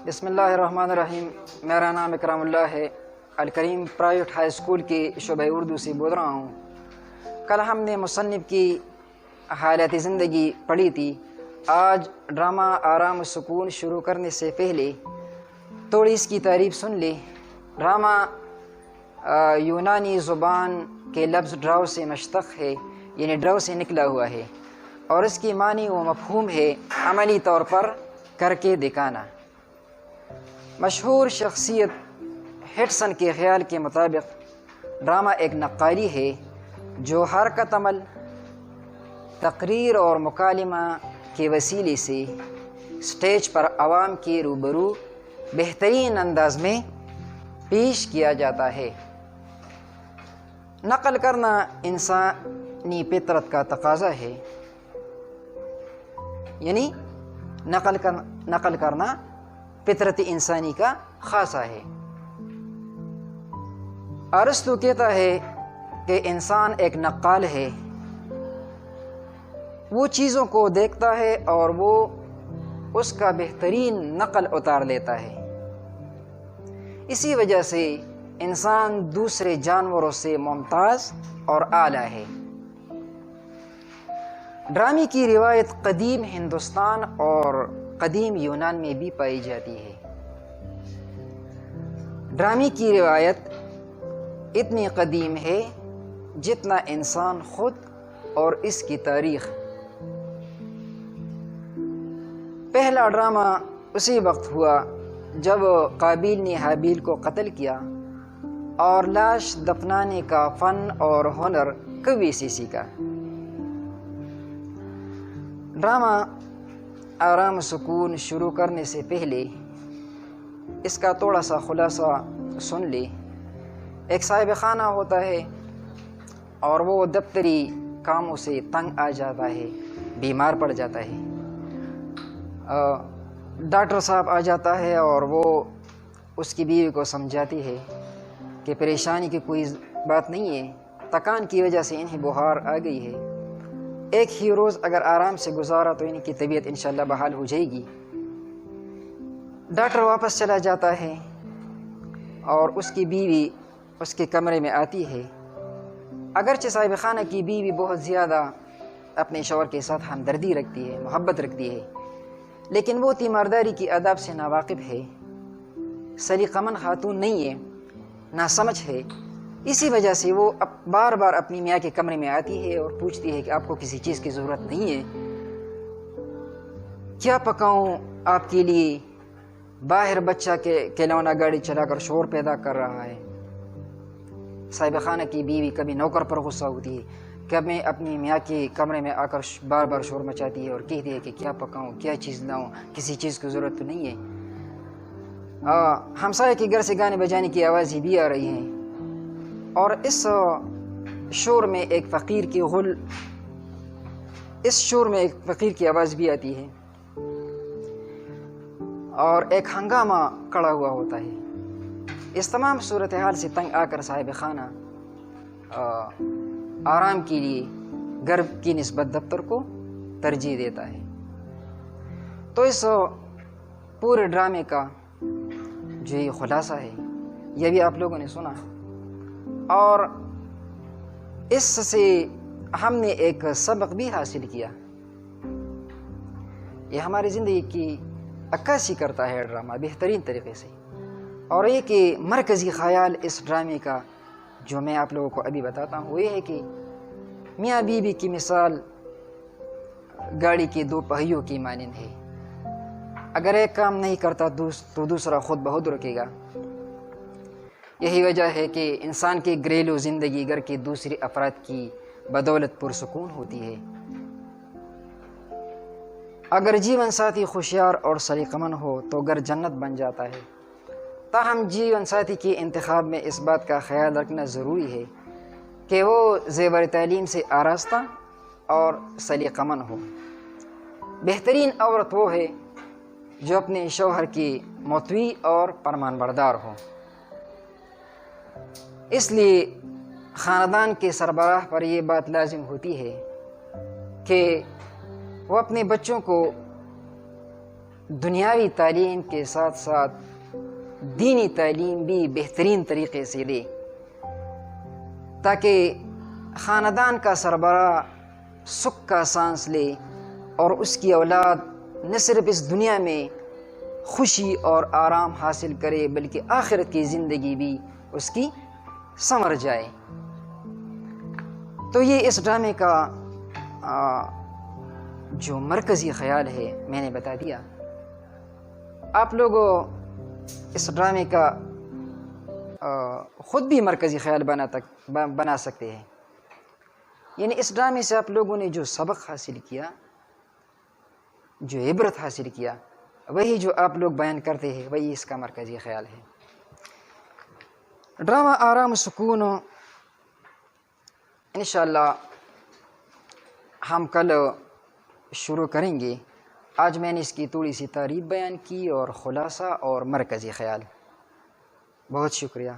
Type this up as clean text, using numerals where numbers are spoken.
بسم اللہ الرحمن الرحیم۔ میرا نام اکرام اللہ ہے، الکریم پرائیویٹ ہائی اسکول کی شعبہ اردو سے بول رہا ہوں۔ کل ہم نے مصنف کی حالت زندگی پڑھی تھی۔ آج ڈرامہ آرام و سکون شروع کرنے سے پہلے تھوڑی اس کی تعریف سن لیں۔ ڈرامہ یونانی زبان کے لفظ ڈراؤ سے مشتق ہے، یعنی ڈراؤ سے نکلا ہوا ہے، اور اس کی معنی و مفہوم ہے عملی طور پر کر کے دکھانا۔ مشہور شخصیت ہٹسن کے خیال کے مطابق ڈرامہ ایک نقالی ہے جو حرکت عمل، تقریر اور مکالمہ کے وسیلے سے سٹیج پر عوام کے روبرو بہترین انداز میں پیش کیا جاتا ہے۔ نقل کرنا انسانی فطرت کا تقاضا ہے، یعنی نقل کرنا فطرت انسانی کا خاصہ ہے۔ ارسطو کہتا ہے کہ انسان ایک نقال ہے، وہ چیزوں کو دیکھتا ہے اور وہ اس کا بہترین نقل اتار لیتا ہے۔ اسی وجہ سے انسان دوسرے جانوروں سے ممتاز اور اعلیٰ ہے۔ ڈرامے کی روایت قدیم ہندوستان اور قدیم یونان میں بھی پائی جاتی ہے۔ ڈرامے کی روایت اتنی قدیم ہے جتنا انسان خود اور اس کی تاریخ۔ پہلا ڈرامہ اسی وقت ہوا جب قابیل نے حابیل کو قتل کیا اور لاش دفنانے کا فن اور ہنر کوے سے سیکھا۔ ڈرامہ آرام و سکون شروع کرنے سے پہلے اس کا تھوڑا سا خلاصہ سن لے۔ ایک صاحب خانہ ہوتا ہے اور وہ دفتری کاموں سے تنگ آ جاتا ہے، بیمار پڑ جاتا ہے۔ ڈاکٹر صاحب آ جاتا ہے اور وہ اس کی بیوی کو سمجھاتی ہے کہ پریشانی کی کوئی بات نہیں ہے، تکان کی وجہ سے انہیں بخار آ گئی ہے، ایک ہی روز اگر آرام سے گزارا تو ان کی طبیعت انشاءاللہ بحال ہو جائے گی۔ ڈاکٹر واپس چلا جاتا ہے اور اس کی بیوی اس کے کمرے میں آتی ہے۔ اگرچہ صاحب خانہ کی بیوی بہت زیادہ اپنے شوہر کے ساتھ ہمدردی رکھتی ہے، محبت رکھتی ہے، لیکن وہ تیمارداری کی آداب سے ناواقف ہے، سلیقہ مند خاتون نہیں ہے، ناسمجھ ہے۔ اسی وجہ سے وہ بار بار اپنی میاں کے کمرے میں آتی ہے اور پوچھتی ہے کہ آپ کو کسی چیز کی ضرورت نہیں ہے، کیا پکاؤں آپ کے لیے؟ باہر بچہ کے کھلونا گاڑی چلا کر شور پیدا کر رہا ہے۔ صاحب خانہ کی بیوی کبھی نوکر پر غصہ ہوتی ہے، کبھی اپنی میاں کے کمرے میں آ کر بار بار شور مچاتی ہے اور کہتی ہے کہ کیا پکاؤں، کیا چیز لاؤں، کسی چیز کی ضرورت تو نہیں ہے۔ ہمسائے کے گھر سے گانے بجانے کی آوازیں بھی آ رہی ہیں، اور اس شور میں ایک فقیر کی آواز بھی آتی ہے اور ایک ہنگامہ کھڑا ہوا ہوتا ہے۔ اس تمام صورتحال سے تنگ آ کر صاحب خانہ آرام کے لیے گھر کی نسبت دفتر کو ترجیح دیتا ہے۔ تو اس پورے ڈرامے کا جو یہ خلاصہ ہے یہ بھی آپ لوگوں نے سنا، اور اس سے ہم نے ایک سبق بھی حاصل کیا۔ یہ ہماری زندگی کی عکاسی کرتا ہے ڈرامہ بہترین طریقے سے، اور یہ کہ مرکزی خیال اس ڈرامے کا جو میں آپ لوگوں کو ابھی بتاتا ہوں وہ یہ ہے کہ میاں بیوی کی مثال گاڑی کے دو پہیوں کی مانند ہے، اگر ایک کام نہیں کرتا تو دوسرا خود بخود رکے گا۔ یہی وجہ ہے کہ انسان کی گھریلو زندگی گھر کے دوسرے افراد کی بدولت پرسکون ہوتی ہے۔ اگر جیون ساتھی ہوشیار اور سلیقہ مند ہو تو گھر جنت بن جاتا ہے۔ تاہم جیون ساتھی کے انتخاب میں اس بات کا خیال رکھنا ضروری ہے کہ وہ زیور تعلیم سے آراستہ اور سلیقہ مند ہو۔ بہترین عورت وہ ہے جو اپنے شوہر کی مطیع اور فرمان بردار ہو۔ اس لیے خاندان کے سربراہ پر یہ بات لازم ہوتی ہے کہ وہ اپنے بچوں کو دنیاوی تعلیم کے ساتھ ساتھ دینی تعلیم بھی بہترین طریقے سے دے، تاکہ خاندان کا سربراہ سکھ کا سانس لے اور اس کی اولاد نہ صرف اس دنیا میں خوشی اور آرام حاصل کرے بلکہ آخرت کی زندگی بھی اس کی سنور جائے۔ تو یہ اس ڈرامے کا جو مرکزی خیال ہے میں نے بتا دیا۔ آپ لوگ اس ڈرامے کا خود بھی مرکزی خیال بنا سکتے ہیں، یعنی اس ڈرامے سے آپ لوگوں نے جو سبق حاصل کیا، جو عبرت حاصل کیا، وہی جو آپ لوگ بیان کرتے ہیں وہی اس کا مرکزی خیال ہے۔ ڈرامہ آرام و سکون انشاءاللہ ہم کل شروع کریں گے۔ آج میں نے اس کی تھوڑی سی تعریف بیان کی اور خلاصہ اور مرکزی خیال۔ بہت شکریہ۔